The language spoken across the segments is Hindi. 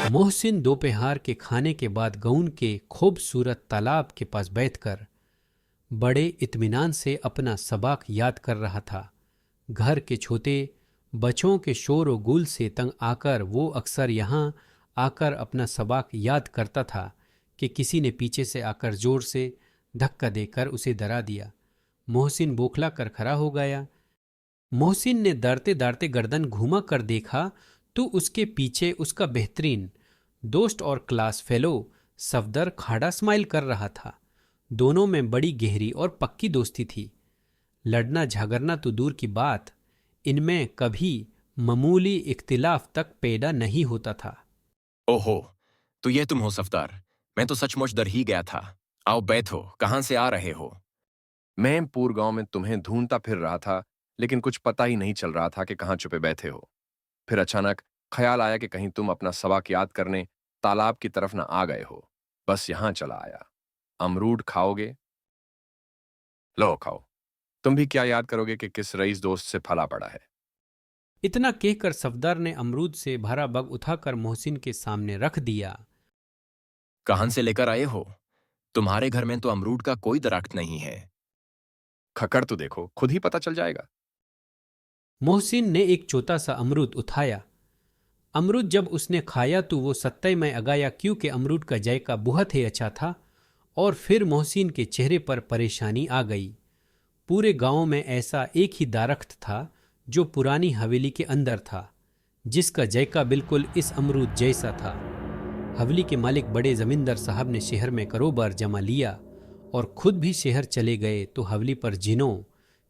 मोहसिन दोपहर के खाने के बाद गऊन के खूबसूरत तालाब के पास बैठकर बड़े इत्मीनान से अपना सबक याद कर रहा था। घर के छोटे बच्चों के शोर और गुल से तंग आकर वो अक्सर यहाँ आकर अपना सबक याद करता था कि किसी ने पीछे से आकर जोर से धक्का देकर उसे डरा दिया। मोहसिन बौखला कर खड़ा हो गया। मोहसिन ने डरते डरते गर्दन घुमा कर देखा तो उसके पीछे उसका बेहतरीन दोस्त और क्लास फेलो सफदर खड़ा स्माइल कर रहा था। दोनों में बड़ी गहरी और पक्की दोस्ती थी। लड़ना झगड़ना तो दूर की बात, इनमें कभी मामूली इख्तिलाफ तक पैदा नहीं होता था। ओहो, तो ये तुम हो सफदर। मैं तो सचमुच डर ही गया था। आओ बैठो, कहाँ से आ रहे हो? मैं पूर गांव में तुम्हें ढूंढता फिर रहा था, लेकिन कुछ पता ही नहीं चल रहा था कि कहाँ छुपे बैठे हो। फिर अचानक ख्याल आया कि कहीं तुम अपना सबक याद करने तालाब की तरफ ना आ गए हो। बस यहां चला आया। अमरूद खाओगे? लो खाओ। तुम भी क्या याद करोगे कि किस रईस दोस्त से फला पड़ा है। इतना कहकर सफदर ने अमरूद से भरा बग उठाकर मोहसिन के सामने रख दिया। कहाँ से लेकर आए हो? तुम्हारे घर में तो अमरूद का कोई दरख्त नहीं है। खकर तो देखो, खुद ही पता चल जाएगा। मोहसिन ने एक छोटा सा अमरूद उठाया। अमरूद जब उसने खाया तो वो सत्ते में आ गया, क्योंकि अमरूद का जायका बहुत ही अच्छा था। और फिर मोहसिन के चेहरे पर परेशानी आ गई। पूरे गांव में ऐसा एक ही दरख्त था जो पुरानी हवेली के अंदर था, जिसका जायका बिल्कुल इस अमरूद जैसा था। हवेली के मालिक बड़े जमींदार साहब ने शहर में कारोबार जमा लिया और खुद भी शहर चले गए तो हवेली पर जिनों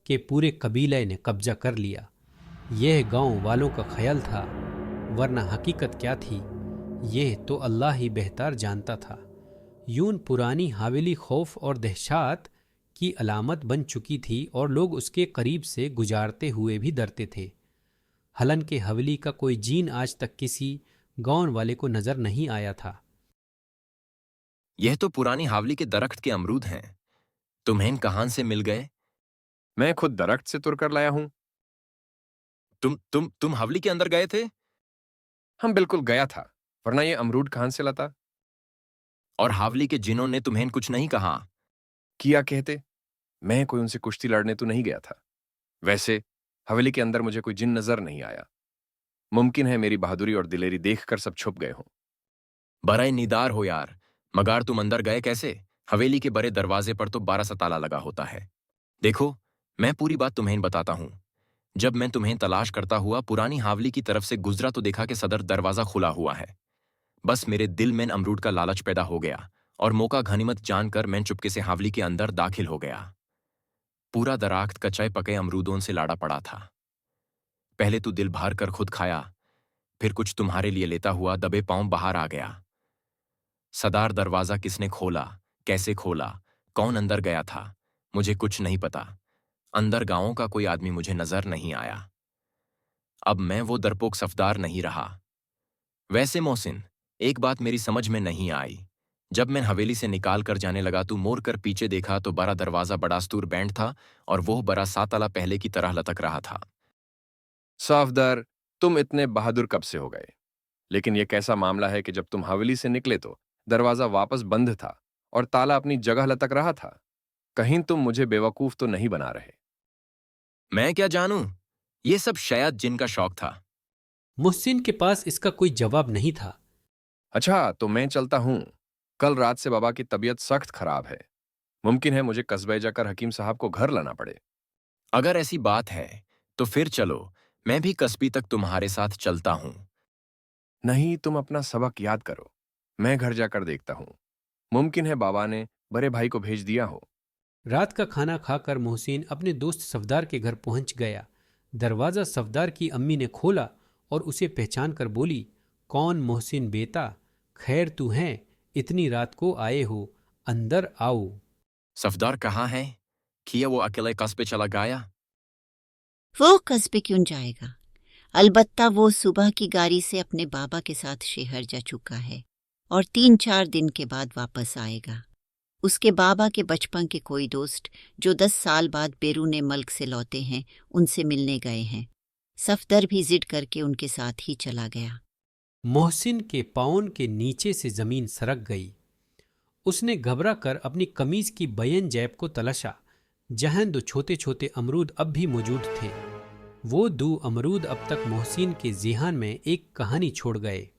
के पूरे कबीले ने कब्जा कर लिया। यह गांव वालों का ख्याल था, वरना हकीकत क्या थी यह तो अल्लाह ही बेहतर जानता था। यूं पुरानी हवेली खौफ और दहशत की अलामत बन चुकी थी और लोग उसके करीब से गुजारते हुए भी डरते थे। हालांकि हवेली का कोई जीन आज तक किसी गांव वाले को नजर नहीं आया था। यह तो पुरानी हावली के दरख्त के अमरूद हैं। तुम्हें कहाँ से मिल गए? मैं खुद दरख्त से तुरकर लाया हूं। तुम हावली के अंदर गए थे? हम बिल्कुल गया था, वरना ये अमरूद कहां से लाता। और हावली के जिनों ने तुम्हें कुछ नहीं कहा? किया कहते, मैं कोई उनसे कुश्ती लड़ने तो नहीं गया था। वैसे हवेली के अंदर मुझे कोई जिन नजर नहीं आया। मुमकिन है मेरी बहादुरी और दिलेरी देखकर सब छुप गए हों। बड़े निदार हो यार, मगर तुम अंदर गए कैसे? हवेली के बड़े दरवाजे पर तो 12 सा ताला लगा होता है। देखो, मैं पूरी बात तुम्हें बताता हूं। जब मैं तुम्हें तलाश करता हुआ पुरानी हावली की तरफ से गुजरा तो देखा कि सदर दरवाजा खुला हुआ है। बस मेरे दिल में अमरूद का लालच पैदा हो गया और मौका गनीमत जानकर मैं चुपके से हावली के अंदर दाखिल हो गया। पूरा दरख्त कच्चे पके अमरूदों से लाड़ा पड़ा था। पहले तो दिल भर कर खुद खाया, फिर कुछ तुम्हारे लिए लेता हुआ दबे पांव बाहर आ गया। सदार दरवाजा किसने खोला, कैसे खोला, कौन अंदर गया था, मुझे कुछ नहीं पता। अंदर गांवों का कोई आदमी मुझे नजर नहीं आया। अब मैं वो डरपोक सफदार नहीं रहा। वैसे मोहसिन, एक बात मेरी समझ में नहीं आई। जब मैं हवेली से निकाल कर जाने लगा तो मोड़ कर पीछे देखा तो बड़ा दरवाजा बड़ा स्तूर बैंड था और वो बड़ा साताला पहले की तरह लटक रहा था। सफदर, तुम इतने बहादुर कब से हो गए? लेकिन यह कैसा मामला है कि जब तुम हवेली से निकले तो दरवाजा वापस बंद था और ताला अपनी जगह लटक रहा था। कहीं तुम मुझे बेवकूफ तो नहीं बना रहे? मैं क्या जानूं, ये सब शायद जिनका शौक था। मोहसिन के पास इसका कोई जवाब नहीं था। अच्छा, तो मैं चलता हूं। कल रात से बाबा की तबीयत सख्त खराब है। मुमकिन है मुझे कस्बे जाकर हकीम साहब को घर लाना पड़े। अगर ऐसी बात है तो फिर चलो, मैं भी कस्बी तक तुम्हारे साथ चलता हूं। नहीं, तुम अपना सबक याद करो। मैं घर जाकर देखता हूं। मुमकिन है बाबा ने बड़े भाई को भेज दिया हो। रात का खाना खाकर मोहसिन अपने दोस्त सफदार के घर पहुंच गया। दरवाज़ा सफदार की अम्मी ने खोला और उसे पहचान कर बोली, कौन मोहसिन बेटा, खैर तू है, इतनी रात को आए हो, अंदर आओ। सफदार कहाँ है? किया वो अकेले कस्बे चला गया? वो कस्बे क्यों जाएगा? अलबत्ता वो सुबह की गाड़ी से अपने बाबा के साथ शहर जा चुका है और 3-4 दिन के बाद वापस आएगा। उसके बाबा के बचपन के कोई दोस्त जो 10 साल बाद बैरून मुल्क से लौटे हैं, उनसे मिलने गए हैं। सफदर भी जिद करके उनके साथ ही चला गया। मोहसिन के पाँव के नीचे से जमीन सरक गई। उसने घबरा कर अपनी कमीज की बयन जैब को तलाशा, जहां 2 छोटे छोटे अमरूद अब भी मौजूद थे। वो 2 अमरूद अब तक मोहसिन के ज़ेहन में एक कहानी छोड़ गए।